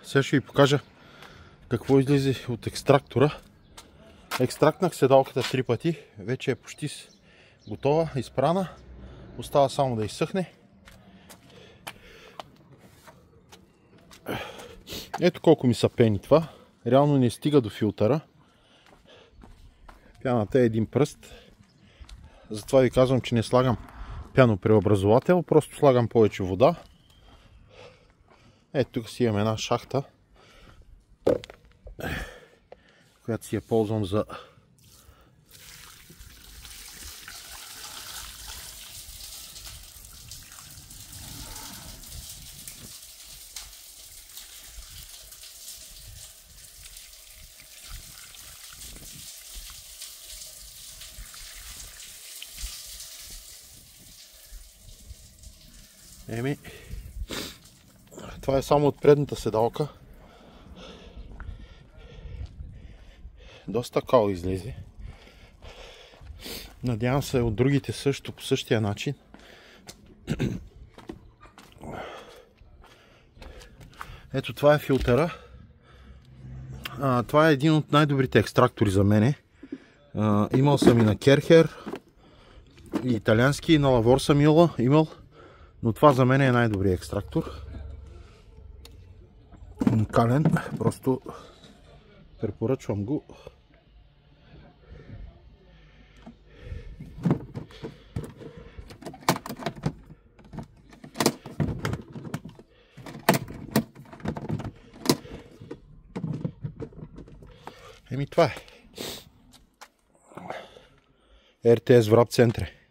Сега ще ви покажа какво излезе от екстрактора. Екстрактнах седалката 3 пъти. Вече е почти готова, изпрана. Остава само да изсъхне. Ето колко ми са пени това. Реално не стига до филтъра. Пяната е един пръст. Затова ви казвам, че не слагам пянопреобразовател. Просто слагам повече вода. Ето тук си имам една шахта, която си я ползвам за това е само от предната седалка. Доста кал излезе. Надявам се от другите също по същия начин. Ето това е филтъра. Това е един от най-добрите екстрактори за мене. Имал съм и на Керхер, и италиански, и на Лавор съм имал. Но това за мен е най-добрият екстрактор. Уникален, просто препоръчвам го. Това е. РТС Враб Центре.